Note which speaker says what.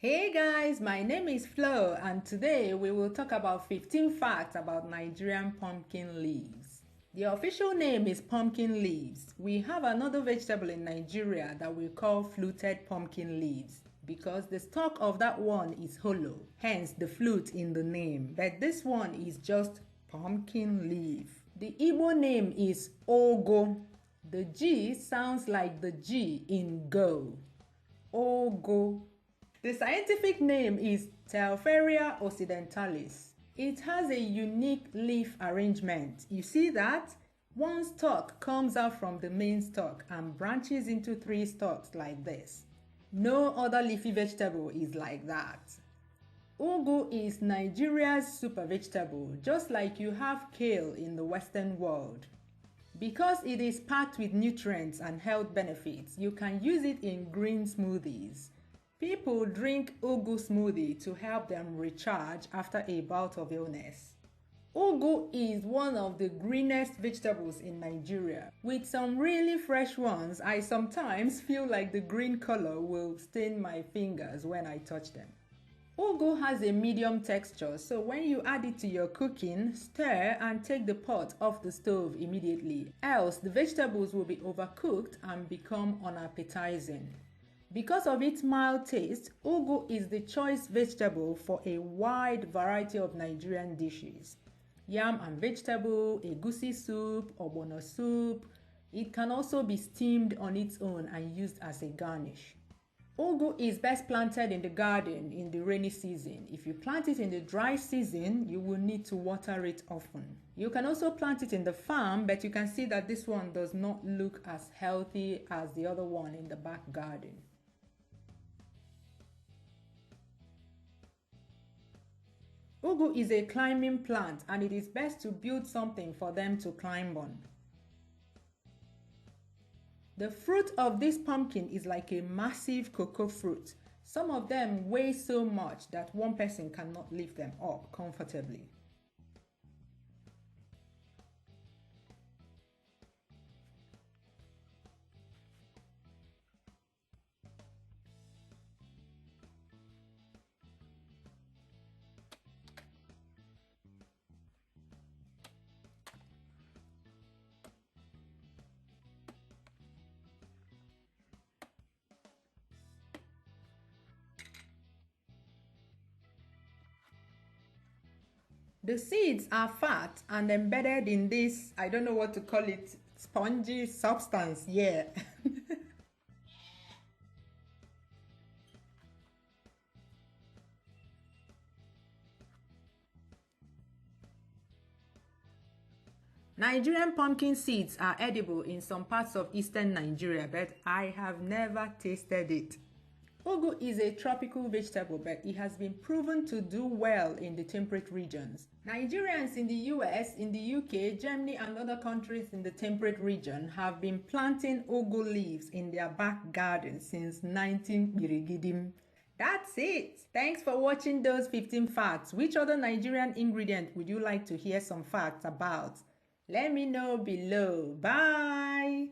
Speaker 1: Hey guys, my name is Flo and today we will talk about 15 facts about Nigerian pumpkin leaves. The official name is pumpkin leaves. We have another vegetable in Nigeria that we call fluted pumpkin leaves because the stalk of that one is hollow, hence the flute in the name. But this one is just pumpkin leaf. The Igbo name is Ogo. The G sounds like the G in go. Ogo. The scientific name is Telferia occidentalis. It has a unique leaf arrangement. You see that? One stalk comes out from the main stalk and branches into 3 stalks like this. No other leafy vegetable is like that. Ugu is Nigeria's super vegetable, just like you have kale in the Western world. Because it is packed with nutrients and health benefits, you can use it in green smoothies. People drink ugu smoothie to help them recharge after a bout of illness. Ugu is one of the greenest vegetables in Nigeria. With some really fresh ones, I sometimes feel like the green color will stain my fingers when I touch them. Ugu has a medium texture, so when you add it to your cooking, stir and take the pot off the stove immediately, else the vegetables will be overcooked and become unappetizing. Because of its mild taste, ugu is the choice vegetable for a wide variety of Nigerian dishes. Yam and vegetable, egusi soup, ogbono soup. It can also be steamed on its own and used as a garnish. Ugu is best planted in the garden in the rainy season. If you plant it in the dry season, you will need to water it often. You can also plant it in the farm, but you can see that this one does not look as healthy as the other one in the back garden. Ugu is a climbing plant and it is best to build something for them to climb on. The fruit of this pumpkin is like a massive cocoa fruit. Some of them weigh so much that one person cannot lift them up comfortably. The seeds are fat and embedded in this, I don't know what to call it, spongy substance, yeah. Nigerian pumpkin seeds are edible in some parts of eastern Nigeria, but I have never tasted it. Ugu is a tropical vegetable, but it has been proven to do well in the temperate regions. Nigerians in the US, in the UK, Germany and other countries in the temperate region have been planting ugu leaves in their back gardens since 19 That's it! Thanks for watching those 15 facts. Which other Nigerian ingredient would you like to hear some facts about? Let me know below. Bye!